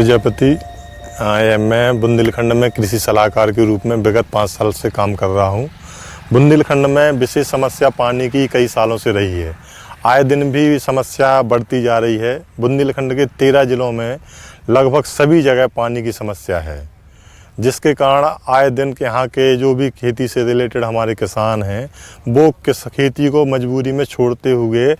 प्रजापति। मैं बुंदेलखंड में कृषि सलाहकार के रूप में विगत 5 साल से काम कर रहा हूँ। बुंदेलखंड में विशेष समस्या पानी की कई सालों से रही है। आए दिन भी समस्या बढ़ती जा रही है। बुंदेलखंड के 13 ज़िलों में लगभग सभी जगह पानी की समस्या है, जिसके कारण आए दिन के यहाँ के जो भी खेती से रिलेटेड हमारे किसान हैं, वो खेती को मजबूरी में छोड़ते हुए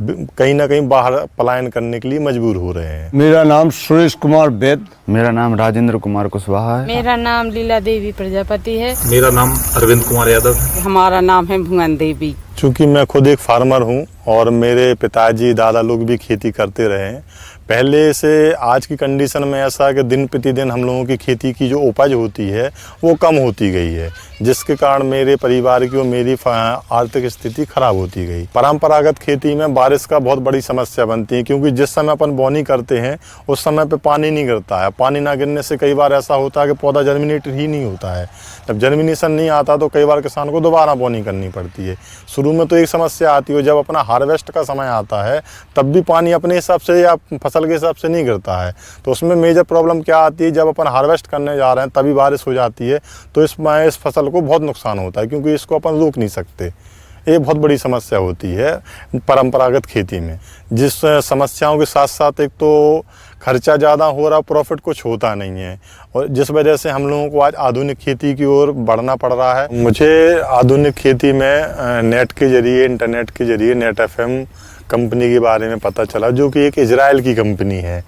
कहीं ना कहीं बाहर पलायन करने के लिए मजबूर हो रहे हैं। मेरा नाम सुरेश कुमार वैद। मेरा नाम राजेंद्र कुमार कुशवाहा है। मेरा नाम लीला देवी प्रजापति है। मेरा नाम अरविंद कुमार यादव है। हमारा नाम है भुवन देवी। चूँकि मैं खुद एक फार्मर हूँ और मेरे पिताजी दादा लोग भी खेती करते रहे हैं, पहले से आज की कंडीशन में ऐसा है कि दिन प्रतिदिन हम लोगों की खेती की जो उपज होती है वो कम होती गई है, जिसके कारण मेरे परिवार की और मेरी आर्थिक स्थिति खराब होती गई। परंपरागत खेती में बारिश का बहुत बड़ी समस्या बनती है, क्योंकि जिस समय अपन बोनी करते हैं उस समय पे पानी नहीं गिरता है। पानी ना गिरने से कई बार ऐसा होता है कि पौधा जर्मिनेट ही नहीं होता है। जब जर्मिनेशन नहीं आता तो कई बार किसान को दोबारा बोनी करनी पड़ती है। शुरू में तो एक समस्या आती है, जब अपना हार्वेस्ट का समय आता है तब भी पानी अपने हिसाब से या फसल के हिसाब से नहीं गिरता है। तो उसमें मेजर प्रॉब्लम क्या आती है, जब अपन हार्वेस्ट करने जा रहे हैं तभी बारिश हो जाती है तो इस फसल को बहुत नुकसान होता है, क्योंकि इसको अपन रोक नहीं सकते। ये बहुत बड़ी समस्या होती है परंपरागत खेती में। जिस समस्याओं के साथ साथ एक तो खर्चा ज़्यादा हो रहा, प्रॉफिट कुछ होता नहीं है, और जिस वजह से हम लोगों को आज आधुनिक खेती की ओर बढ़ना पड़ रहा है। मुझे आधुनिक खेती में नेट के जरिए, इंटरनेट के जरिए नेट FM कंपनी के बारे में पता चला, जो कि एक इजराइल की कंपनी है।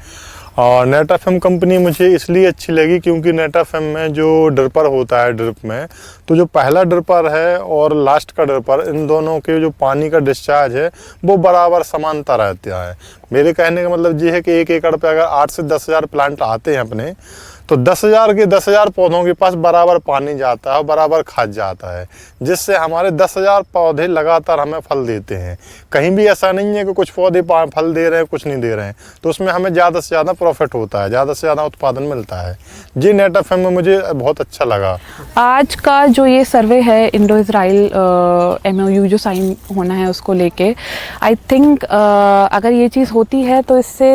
और नेट FM कंपनी मुझे इसलिए अच्छी लगी क्योंकि नेट FM में जो ड्रिपर होता है, ड्रिप में तो जो पहला ड्रिपर है और लास्ट का ड्रिपर, इन दोनों के जो पानी का डिस्चार्ज है वो बराबर समानता रहता है। मेरे कहने का मतलब ये है कि 1 एकड़ पे अगर 8 से 10 हज़ार प्लांट आते हैं अपने, तो 10,000 के 10,000 पौधों के पास बराबर पानी जाता है और बराबर खाद जाता है, जिससे हमारे 10,000 पौधे लगातार हमें फल देते हैं। कहीं भी ऐसा नहीं है कि कुछ पौधे फल दे रहे हैं, कुछ नहीं दे रहे हैं, तो उसमें हमें ज़्यादा से ज़्यादा प्रॉफिट होता है, ज़्यादा से ज़्यादा उत्पादन मिलता है। जी नेट FM में मुझे बहुत अच्छा लगा। आज का जो ये सर्वे है इंडो इजराइल MOU जो साइन होना है उसको लेके, आई थिंक अगर ये चीज़ होती है तो इससे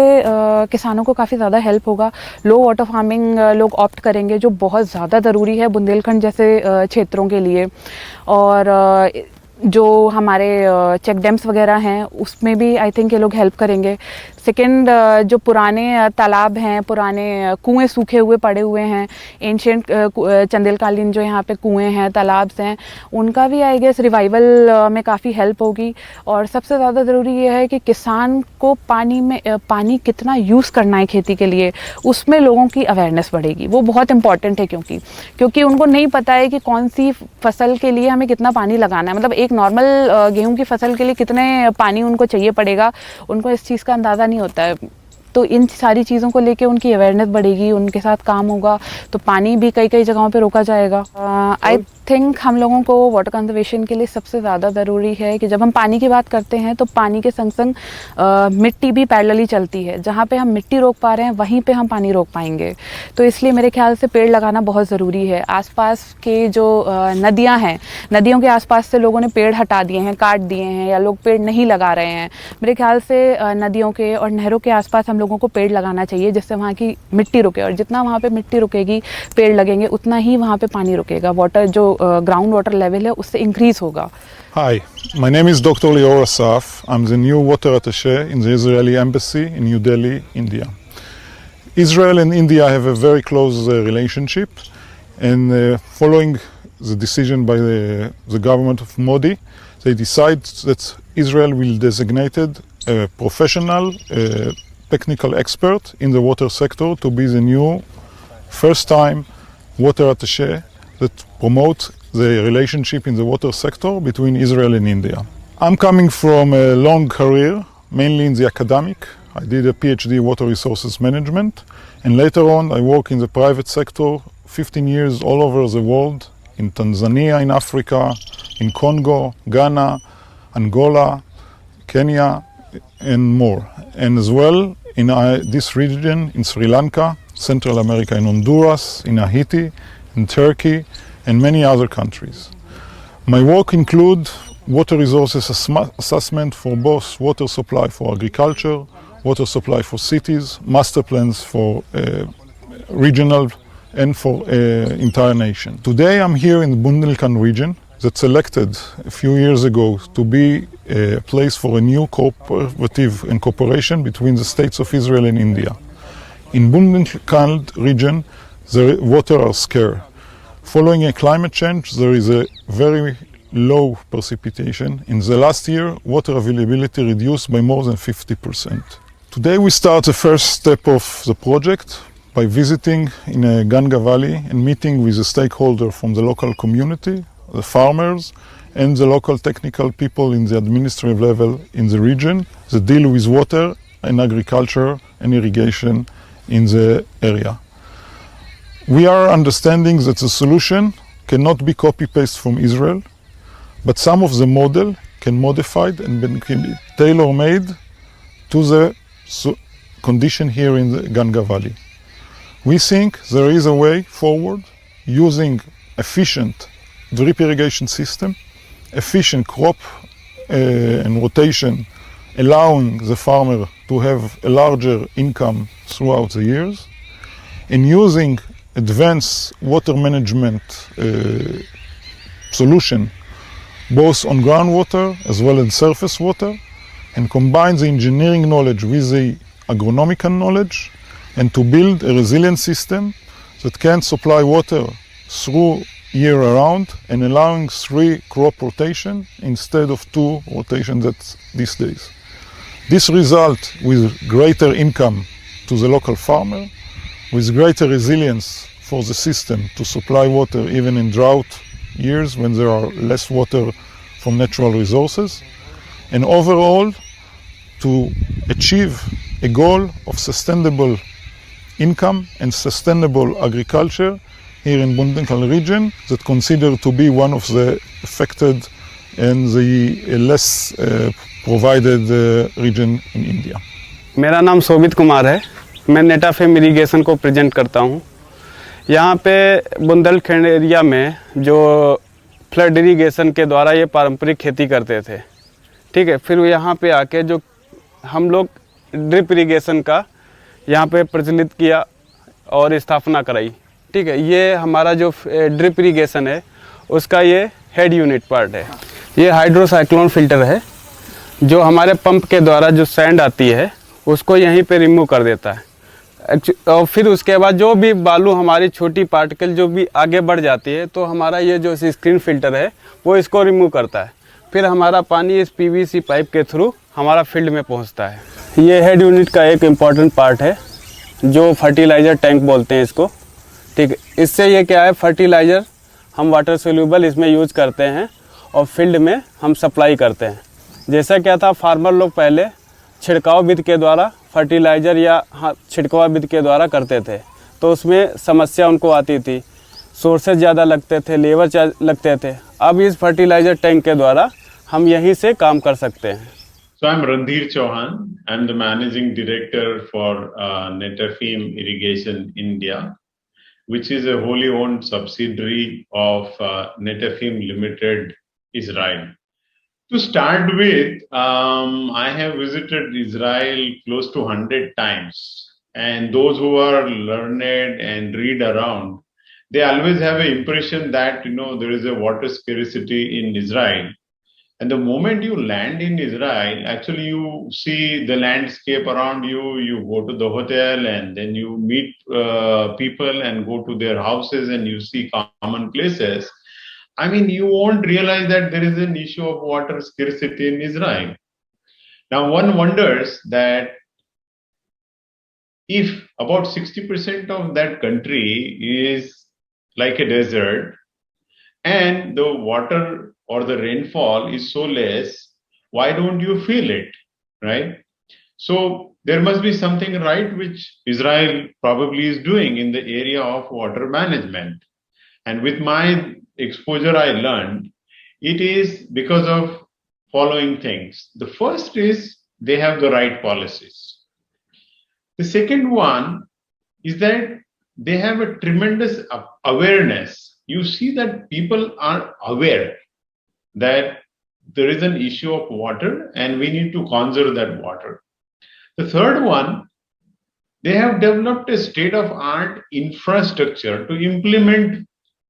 किसानों को काफ़ी ज़्यादा हेल्प होगा। लो वाटर फार्मिंग लोग ऑप्ट करेंगे, जो बहुत ज़्यादा ज़रूरी है बुंदेलखंड जैसे क्षेत्रों के लिए। और जो हमारे चेक डैम्स वगैरह हैं उसमें भी आई थिंक ये लोग हेल्प करेंगे। सेकेंड, जो पुराने तालाब हैं, पुराने कुएं सूखे हुए पड़े हुए हैं, एंशियंट चंदेलकालीन जो यहाँ पे कुएं हैं, तालाब्स हैं, उनका भी आई गेस रिवाइवल में काफ़ी हेल्प होगी। और सबसे ज़्यादा ज़रूरी ये है कि किसान को पानी कितना यूज़ करना है खेती के लिए, उसमें लोगों की अवेयरनेस बढ़ेगी। वो बहुत इंपॉर्टेंट है, क्योंकि उनको नहीं पता है कि कौन सी फसल के लिए हमें कितना पानी लगाना है। मतलब एक नॉर्मल गेहूं की फसल के लिए कितने पानी उनको चाहिए पड़ेगा, उनको इस चीज़ का अंदाज़ा नहीं होता है। तो इन सारी चीज़ों को लेके उनकी अवेयरनेस बढ़ेगी, उनके साथ काम होगा, तो पानी भी कई जगहों पे रोका जाएगा। आई थिंक हम लोगों को वाटर कंजर्वेशन के लिए सबसे ज़्यादा ज़रूरी है कि जब हम पानी की बात करते हैं तो पानी के संग संग मिट्टी भी पैरेलली चलती है। जहाँ पे हम मिट्टी रोक पा रहे हैं वहीं पे हम पानी रोक पाएंगे। तो इसलिए मेरे ख्याल से पेड़ लगाना बहुत ज़रूरी है। आसपास के जो नदियाँ हैं, नदियों के आसपास से लोगों ने पेड़ हटा दिए हैं, काट दिए हैं, या लोग पेड़ नहीं लगा रहे हैं। मेरे ख्याल से नदियों के और नहरों के आसपास हम लोगों को पेड़ लगाना चाहिए, जिससे वहाँ की मिट्टी रुके। और जितना वहाँ पे मिट्टी रुकेगी, पेड़ लगेंगे, उतना ही वहाँ पे पानी रुकेगा। वाटर जो ग्राउंड वाटर लेवल है उससे इंक्रीज होगा। Hi, my name is Dr. Lior Asaf. I'm the new water attaché in the Israeli embassy in New Delhi, India. Israel and India have a very close relationship, and following the decision by the government of Modi, they decide that Israel will designate a professional technical expert in the water sector to be the new first time water attaché that promote the relationship in the water sector between Israel and India. I'm coming from a long career, mainly in the academic. I did a PhD water resources management, and later on I work in the private sector 15 years all over the world, in Tanzania, in Africa, in Congo, Ghana, Angola, Kenya, and more. And as well in this region, in Sri Lanka, Central America, in Honduras, in Haiti, in Turkey, and many other countries. My work includes water resources assessment for both water supply for agriculture, water supply for cities, master plans for regional and for entire nation. Today I'm here in the Bundelkhand region that selected a few years ago to be a place for a new cooperative and cooperation between the states of Israel and India. In Bundelkhand region, the water are scarce. Following a climate change, there is a very low precipitation. In the last year, water availability reduced by more than 50%. Today we start the first step of the project by visiting in Ganga Valley and meeting with the stakeholder from the local community, the farmers, and the local technical people in the administrative level in the region that deal with water and agriculture and irrigation in the area. We are understanding that the solution cannot be copy-paste from Israel, but some of the model can modified and can be tailor-made to the condition here in the Ganga Valley. We think there is a way forward using efficient drip irrigation system, efficient crop and rotation, allowing the farmer to have a larger income throughout the years, and using advanced water management solution both on groundwater as well as surface water, and combine the engineering knowledge with the agronomical knowledge, and to build a resilient system that can supply water through year around and allowing 3 crop rotation instead of 2 rotation that's these days. This result with greater income to the local farmer, with greater resilience for the system to supply water even in drought years when there are less water from natural resources, and overall to achieve a goal of sustainable income and sustainable agriculture here in Bundelkhand region that considered to be one of the affected and the less provided region in India. मेरा नाम शोभित कुमार है। मैं नेटाफेम irrigation को present करता हूँ। यहाँ पे Bundelkhand area में जो फ्लड इरिगेशन के द्वारा ये पारंपरिक खेती करते थे, ठीक है। फिर यहाँ पे आके जो हम लोग ड्रिप इरिगेशन का यहाँ पे प्रचलित किया और स्थापना कराई, ठीक है। ये हमारा जो ड्रिप इरिगेशन है उसका ये हेड यूनिट पार्ट है। ये हाइड्रोसाइक्लोन फिल्टर है जो हमारे पंप के द्वारा जो सैंड आती है उसको यहीं पे रिमूव कर देता है। और फिर उसके बाद जो भी बालू हमारी छोटी पार्टिकल जो भी आगे बढ़ जाती है तो हमारा ये जो स्क्रीन फिल्टर है वो इसको रिमूव करता है। फिर हमारा पानी इस पीवीसी पाइप के थ्रू हमारा फील्ड में पहुंचता है। ये हेड यूनिट का एक इम्पॉर्टेंट पार्ट है जो फर्टिलाइज़र टैंक बोलते हैं इसको, ठीक है। इससे ये क्या है, फर्टिलाइज़र हम वाटर सोल्यूबल इसमें यूज करते हैं और फील्ड में हम सप्लाई करते हैं। जैसा क्या था, फार्मर लोग पहले छिड़काव विधि के द्वारा फर्टिलाइज़र या छिड़काव विधि के द्वारा करते थे, तो उसमें समस्या उनको आती थी, सोर्सेज ज़्यादा लगते थे, लेबर लगते थे। अब इस फर्टिलाइज़र टैंक के द्वारा हम यहीं से काम कर सकते हैं। So I'm Randhir Chauhan. I'm the managing director for Netafim Irrigation India, which is a wholly owned subsidiary of Netafim Limited, Israel. To start with, I have visited Israel close to 100 times, and those who are learned and read around, they always have an impression that there is a water scarcity in Israel. And the moment you land in Israel, actually you see the landscape around you, you go to the hotel and then you meet people and go to their houses and you see common places. I mean, you won't realize that there is an issue of water scarcity in Israel. Now, one wonders that if about 60% of that country is like a desert and the water or the rainfall is so less, why don't you feel it, right? So there must be something right which Israel probably is doing in the area of water management. And with my exposure, I learned it is because of following things. The first is they have the right policies. The second one is that they have a tremendous awareness. You see that people are aware that there is an issue of water and we need to conserve that water. The third one, they have developed a state-of-art infrastructure to implement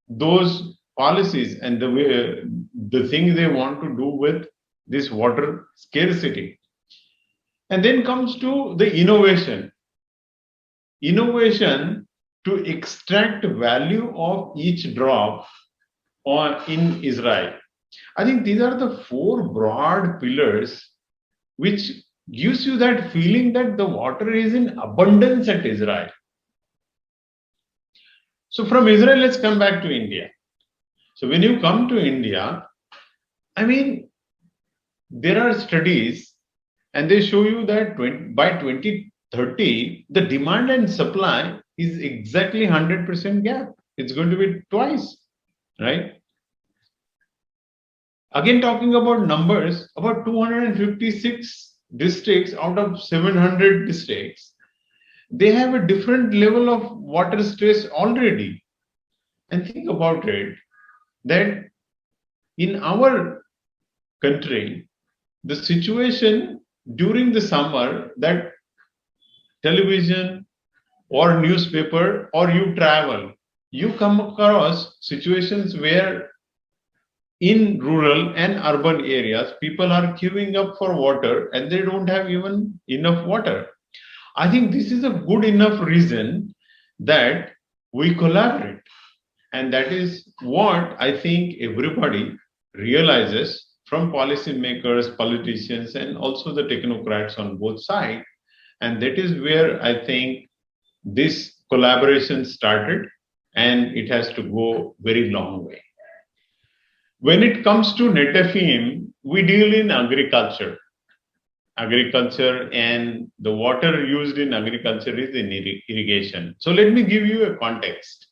those policies and the things they want to do with this water scarcity. And then comes to the innovation to extract value of each drop in Israel. I think these are the four broad pillars which gives you that feeling that the water is in abundance at Israel. So from Israel, let's come back to India. So when you come to India, I mean, there are studies and they show you that by 2030, the demand and supply is exactly 100% gap. It's going to be twice, right? Again, talking about numbers, about 256 districts out of 700 districts, they have a different level of water stress already. And think about it, that in our country, the situation during the summer, that television or newspaper or you travel, you come across situations where in rural and urban areas, people are queuing up for water and they don't have even enough water. I think this is a good enough reason that we collaborate. And that is what I think everybody realizes, from policymakers, politicians, and also the technocrats on both sides. And that is where I think this collaboration started, and it has to go very long way. When it comes to Netafim, we deal in agriculture, and the water used in agriculture is in irrigation. So let me give you a context.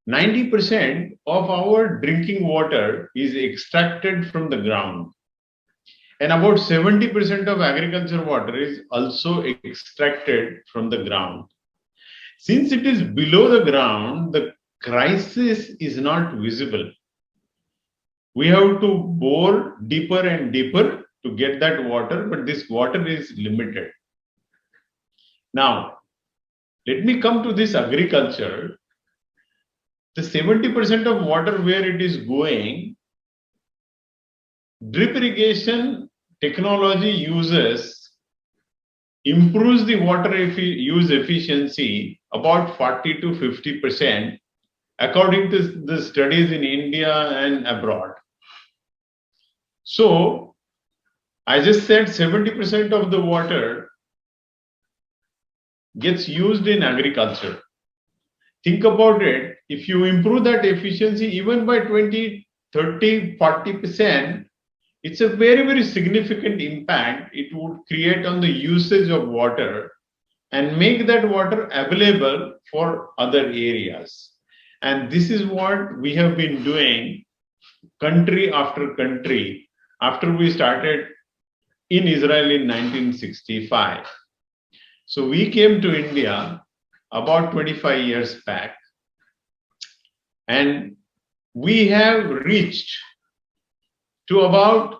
90% of our drinking water is extracted from the ground, and about 70% of agriculture water is also extracted from the ground. Since it is below the ground, the crisis is not visible. We have to bore deeper and deeper to get that water, but this water is limited. Now, let me come to this agriculture. The 70% of water where it is going, drip irrigation technology improves the water use efficiency about 40 to 50%, according to the studies in India and abroad. So, I just said 70% of the water gets used in agriculture. Think about it, if you improve that efficiency even by 20, 30, 40%, it's a very, very significant impact it would create on the usage of water and make that water available for other areas. And this is what we have been doing country after country after we started in Israel in 1965. So we came to India about 25 years back, and we have reached to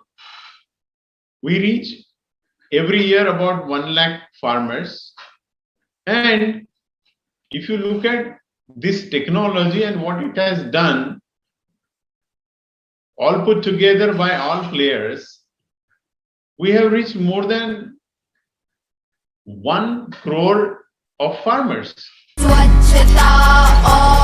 we reach every year about 1 lakh farmers. And if you look at this technology and what it has done, all put together by all players, we have reached more than 1 crore of farmers. Swachhata